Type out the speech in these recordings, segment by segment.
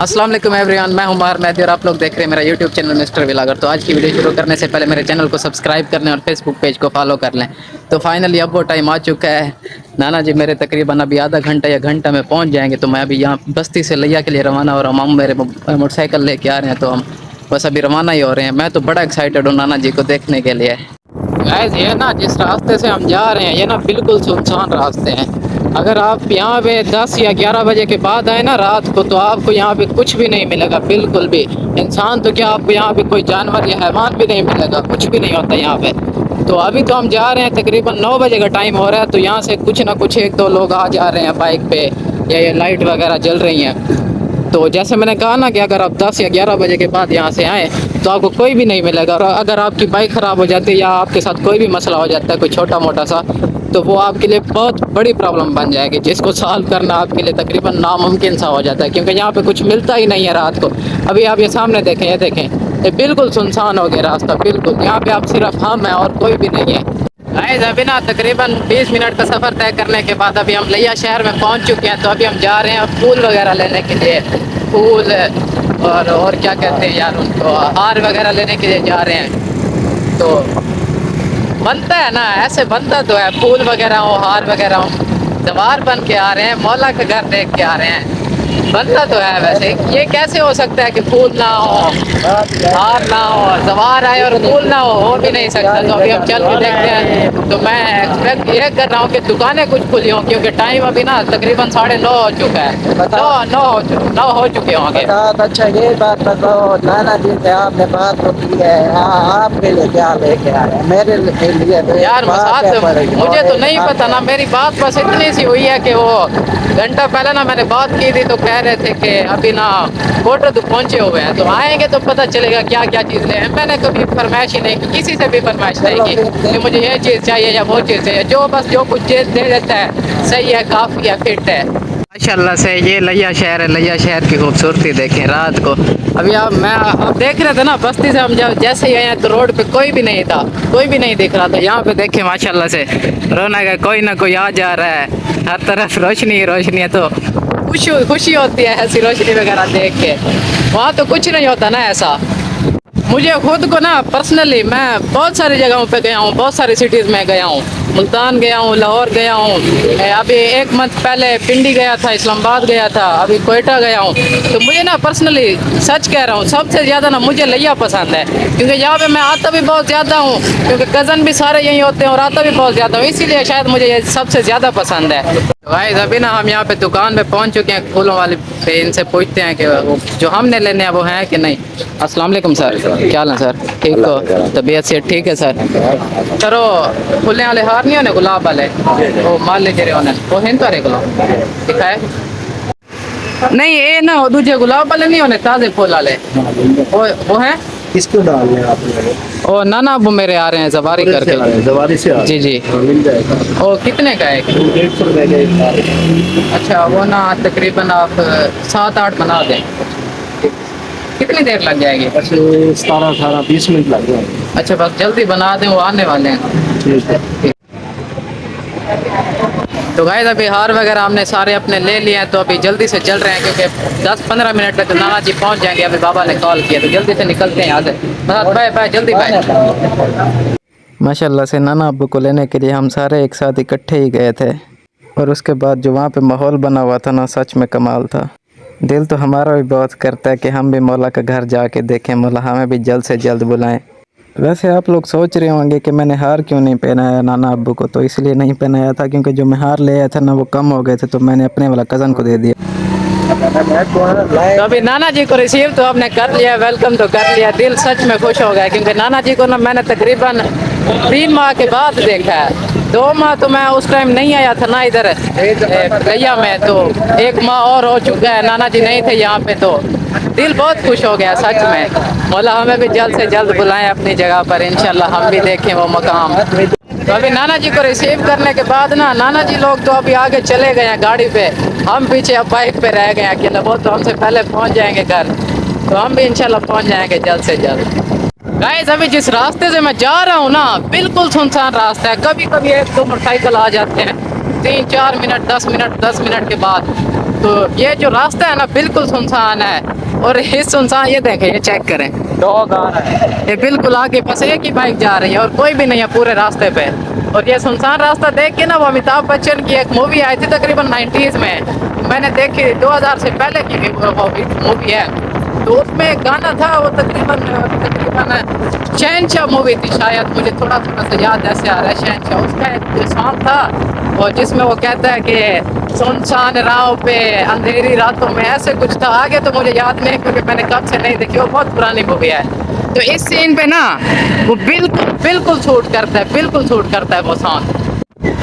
अस्सलाम वालेकुम एवरीवन, मैं हूं बाहर मेहदी और आप लोग देख रहे हैं मेरा यूट्यूब चैनल मिस्टर व्लॉगर। तो आज की वीडियो शुरू करने से पहले मेरे चैनल को सब्सक्राइब कर लें और फेसबुक पेज को फॉलो कर लें। तो फाइनली अब वो टाइम आ चुका है। नाना जी मेरे तकरीबन अभी आधा घंटा या घंटा में पहुंच जाएंगे। तो मैं अभी यहाँ बस्ती से लिया के लिए रवाना हो रहा हूँ। हम मेरे मोटरसाइकिल लेके आ रहे हैं, तो हम बस अभी रवाना ही हो रहे हैं। मैं तो बड़ा एक्साइटेड हूँ नाना जी को देखने के लिए। गाइस ये ना जिस रास्ते से हम जा रहे हैं ये ना बिल्कुल सुनसान रास्ते हैं। अगर आप यहाँ पे 10 या 11 बजे के बाद आए ना रात को, तो आपको यहाँ पे कुछ भी नहीं मिलेगा, बिल्कुल भी। इंसान तो क्या, आपको यहाँ पे कोई जानवर या हैवान भी नहीं मिलेगा, कुछ भी नहीं होता यहाँ पे। तो अभी तो हम जा रहे हैं, तकरीबन 9 बजे का टाइम हो रहा है। तो यहाँ से कुछ ना कुछ एक दो लोग आ जा रहे हैं बाइक पे, या ये लाइट वगैरह जल रही हैं। तो जैसे मैंने कहा ना कि अगर आप 10 या 11 बजे के बाद यहाँ से आएँ तो आपको कोई भी नहीं मिलेगा। और अगर आपकी बाइक ख़राब हो जाती है या आपके साथ कोई भी मसला हो जाता है, कोई छोटा मोटा सा, तो वो आपके लिए बहुत बड़ी प्रॉब्लम बन जाएगी, जिसको सॉल्व करना आपके लिए तकरीबन नामुमकिन सा हो जाता है, क्योंकि यहाँ पे कुछ मिलता ही नहीं है रात को। अभी आप ये सामने देखें, ये देखें, ये बिल्कुल सुनसान हो गया रास्ता, बिल्कुल। यहाँ पे आप सिर्फ हम हैं और कोई भी नहीं है। गाइस अभी ना तकरीबन 20 मिनट का सफ़र तय करने के बाद अभी हम लिया शहर में पहुंच चुके हैं। तो अभी हम जा रहे हैं फूल वगैरह लेने के लिए, फूल और क्या कहते हैं यार उनको, हार वगैरह लेने के लिए जा रहे हैं। तो बनता है ना, ऐसे बनता तो है, फूल वगैरह हो, हार वगैरह हो। जवार बन के आ रहे हैं, मौला का घर देख के आ रहे हैं, बनता तो है। वैसे ये कैसे हो सकता है कि फूल ना हो, हार ना हो, जवार आए और फूल ना हो भी नहीं सकता। तो अभी हम चल के देखते हैं। तो मैं एक्सपेक्ट ये कर रहा हूँ कि दुकानें कुछ खुली हों, क्योंकि टाइम अभी ना तकरीबन 9:30 हो चुका है, 9 हो चुके होंगे। अच्छा ये बात बताओ, नाना जी से आपने बात तो की है, आपके लिए क्या लेके आए? मेरे लिए तो यार मुझे तो नहीं पता ना, मेरी बात बस इतनी सी हुई है कि वो घंटा पहले ना मैंने बात की थी, तो कह रहे थे कि अभी ना कोटरा तो पहुंचे हुए हैं, तो आएंगे तो पता चलेगा क्या क्या चीज़ ले। मैंने कभी फरमाइश ही नहीं की, किसी से भी फरमाइश नहीं की कि मुझे ये चीज़ चाहिए या वो चीज़ चाहिए। जो कुछ चीज़ दे देता है सही है, काफ़ी है, फिट है माशाल्लाह से। ये लिया शहर है, लिया शहर की खूबसूरती देखें रात को। अभी आप देख रहे थे ना, बस्ती से हम जब जैसे ही आए तो रोड पे कोई भी नहीं था, कोई भी नहीं दिख रहा था। यहाँ पे देखें माशाल्लाह से रौनक है, कोई ना कोई आ जा रहा है, हर तरफ रोशनी ही रोशनी है। तो खुशी होती है ऐसी रोशनी वगैरह देख के। वहाँ तो कुछ नहीं होता ना ऐसा। मुझे खुद को ना पर्सनली, मैं बहुत सारी जगहों पे गया हूँ, बहुत सारी सिटीज़ में गया हूँ, मुल्तान गया हूँ, लाहौर गया हूँ, अभी 1 मंथ पहले पिंडी गया था, इस्लामाबाद गया था, अभी कोयटा गया हूँ। तो मुझे ना पर्सनली सच कह रहा हूँ, सबसे ज़्यादा ना मुझे लिया पसंद है, क्योंकि यहाँ पे मैं आता भी बहुत ज़्यादा हूँ, क्योंकि कज़न भी सारे यहीं होते हैं और आता भी बहुत ज़्यादा हूँ, इसीलिए शायद मुझे ये सबसे ज़्यादा पसंद है। तो भाई अभी ना हम यहाँ पे दुकान पे पहुँच चुके हैं फूलों वाले पे। इनसे पूछते हैं कि वो जो हमने लेने हैं वो हैं कि नहीं। अस्सलाम वालेकुम सर, क्या हाल है सर? ठीक हो? तबीयत से ठीक है सर? सर वो फुल्ले वाले हार नहीं होने, गुलाब वाले, वो माल ले होने, वो हैं तो गुलाब दिखाए नहीं, ये ना वो दूसरे गुलाब वाले नहीं होने, ताज़े फूल वाले वो हैं। किसको डाल रहे हैं आप? ओ ना वो मेरे आ रहे हैं जवारी करके, जवारी से जी जी। मिल जाएगा। ओ कितने का है? 150 रुपए का। अच्छा वो ना तकरीबन आप 7-8 बना दें, कितनी देर लग जाएगी? बस 17-18-20 मिनट लग जाएंगे। अच्छा बस जल्दी बना दें, वो आने वाले हैं। ठीक है। तो गाइस अभी हार वगैरह हमने सारे अपने ले लिए हैं, तो अभी जल्दी से चल रहे हैं, क्योंकि 10-15 मिनट में तो नाना जी पहुंच जाएंगे। अभी बाबा ने कॉल किया, तो जल्दी से निकलते हैं यहाँ से। बाय बाय, जल्दी बाय। माशाल्लाह से नाना अब्बू को लेने के लिए हम सारे एक साथ इकट्ठे ही गए थे, और उसके बाद जो वहाँ पे माहौल बना हुआ था ना, सच में कमाल था। दिल तो हमारा भी बहुत करता है कि हम भी मौला का घर जाके देखें, मौला हमें भी जल्द से जल्द बुलाएं। वैसे आप लोग सोच रहे होंगे कि मैंने हार क्यों नहीं पहनाया नाना अब्बू को, तो इसलिए नहीं पहनाया था क्योंकि जो मैं हार ले आया था ना वो कम हो गए थे, तो मैंने अपने वाला कज़न को दे दिया। तो अभी नाना जी को रिसीव तो आपने कर लिया, वेलकम तो कर लिया, दिल सच में खुश हो गया, क्योंकि नाना जी को ना मैंने तकरीबन 3 माह के बाद देखा है। 2 माह तो मैं उस टाइम नहीं आया था ना इधर गैया में, तो 1 माह और हो चुका है नाना जी नहीं थे यहाँ पे। तो दिल बहुत खुश हो गया सच में। मौला हमें भी जल्द से जल्द बुलाएं अपनी जगह पर, इंशाल्लाह हम भी देखें वो मकाम। तो अभी नाना जी को रिसीव करने के बाद ना नाना जी लोग तो अभी आगे चले गए हैं गाड़ी पे, हम पीछे अब बाइक पे रह गए अकेले। वो तो हमसे पहले पहुंच जाएंगे घर, तो हम भी इंशाल्लाह पहुंच जाएंगे जल्द से जल्द। गाइस अभी जिस रास्ते से मैं जा रहा हूँ ना, बिल्कुल सुनसान रास्ता है। कभी कभी 1-2 मोटरसाइकिल आ जाते हैं, 3-4 मिनट 10 मिनट के बाद। तो ये जो रास्ता है ना बिल्कुल सुनसान है, और इस सुनसान, ये देखें, ये चेक करें, डॉग आ रहा है। ये बिल्कुल आगे बस एक ही बाइक जा रही है और कोई भी नहीं है पूरे रास्ते पे। और ये सुनसान रास्ता देख के ना, वो अमिताभ बच्चन की एक मूवी आई थी तकरीबन 90s में, मैंने देखी, 2000 से पहले की मूवी है, तो उसमें एक गाना था, वो तकरीबन शहनशाह मूवी थी शायद, मुझे थोड़ा थोड़ा सा याद ऐसे आ रहा है, शहनशाह उसका एक सॉन्ग था, और जिसमें वो कहता है कि सुनसान राहों पे अंधेरी रातों में, ऐसे कुछ था, आगे तो मुझे याद नहीं क्योंकि मैंने कब से नहीं देखी, वो बहुत पुरानी मूवी है। तो इस सीन पे ना वो बिल्कुल बिल्कुल सूट करता है, बिल्कुल सूट करता है वो सॉन्ग।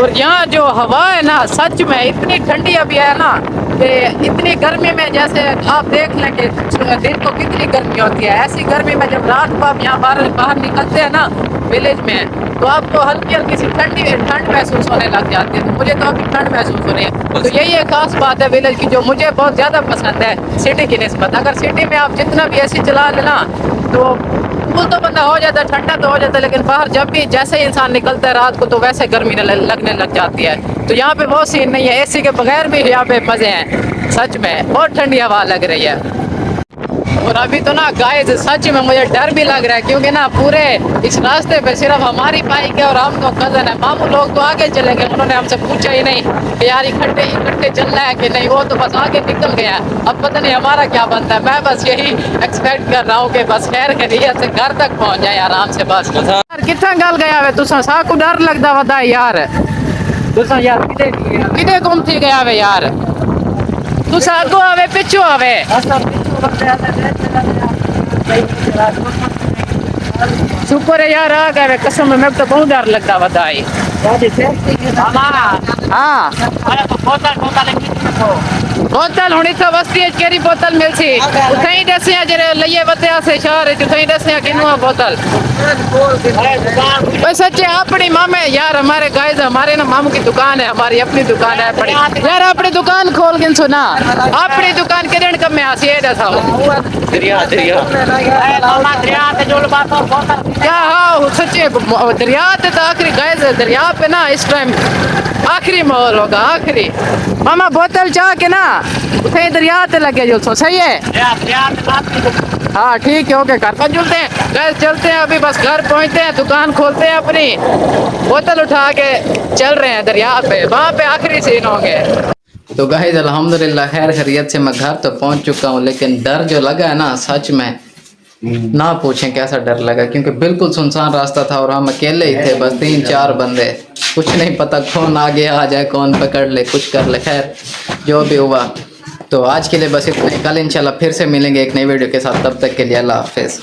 और यहाँ जो हवा है ना, सच में इतनी ठंडी अभी है ना, कि इतनी गर्मी में, जैसे आप देख लें कि दिन को कितनी गर्मी होती है, ऐसी गर्मी में जब रात को आप यहाँ बाहर निकलते हैं ना विलेज में, तो आपको हल्की हल्की सी ठंड महसूस होने लग जाती है। तो मुझे तो अभी ठंड महसूस हो रही है, तो यही एक खास बात है विलेज की, जो मुझे बहुत ज़्यादा पसंद है सिटी की निस्बत। अगर सिटी में आप जितना भी एसी चला लेना तो वो तो बंदा हो जाता है, ठंडा तो हो जाता है, लेकिन बाहर जब भी जैसे ही इंसान निकलता है रात को तो वैसे गर्मी लगने लग जाती है। तो यहाँ पे वो सीन नहीं है, एसी के बगैर भी यहाँ पे मज़े हैं, सच में बहुत ठंडी हवा लग रही है। और अभी तो ना गाइस सच में मुझे डर भी लग रहा है, क्योंकि ना पूरे इस रास्ते पे सिर्फ हमारी बाइक है और हम तो कजन है, मामू लोग तो आगे चले गए, उन्होंने हमसे पूछा ही नहीं कि यार इकट्ठे चलना है कि नहीं, वो तो बस आगे निकल गया। अब पता नहीं हमारा क्या बनता है, मैं बस यही एक्सपेक्ट कर रहा हूँ कि बस खैर खैरियत से घर तक पहुँच जाए आराम से बस। यार कितना गल गया वे तुसा, साकू डर लगता वदा यार, तुसा यार किदे घूमती गया वे यार, तुसा अगो आवे पिछू आवे, सुपर है यार, आ गए कसम में, मेरे को तो बहुत डर लगता बताई। हाँ बोतल हुणी तो बस्ती केरी बोतल मिलसी, उठई दसिया जरे लइए बतिया से शहर उठई दसिया किनुआ बोतल। ओए सच्चे अपनी मामे यार, हमारे गाइस, हमारे ना मामू की दुकान है, हमारी अपनी दुकान है अपनी यार, अपनी दुकान खोल के सुना, अपनी दुकान के दिन कब में आसी है दसाओ दरिया क्या, हाँ सच्चे दरिया ते तो आखिरी गाइस, दरिया पे ना इस टाइम आखिरी माहौल होगा, आखिरी मामा बोतल चाह के ना उसे दरिया ते लगे जो, सही है। हाँ ठीक है, ओके, घर पर जुलते हैं गैस, चलते हैं अभी, बस घर पहुंचते हैं, दुकान खोलते हैं अपनी, बोतल उठा के चल रहे हैं दरिया पे, वहाँ पे आखिरी सीन होंगे। तो गाइस अल्हम्दुलिल्लाह खैर खैरियत से मैं घर तो पहुंच चुका हूँ, लेकिन डर जो लगा है ना, सच में ना पूछें कैसा डर लगा, क्योंकि बिल्कुल सुनसान रास्ता था और हम अकेले ही थे, बस 3-4 बंदे, कुछ नहीं पता कौन आगे आ जाए, कौन पकड़ ले, कुछ कर ले, खैर जो भी हुआ। तो आज के लिए बस इतना ही, कल इंशाल्लाह फिर से मिलेंगे एक नई वीडियो के साथ, तब तक के लिए अल्लाह हाफिज़।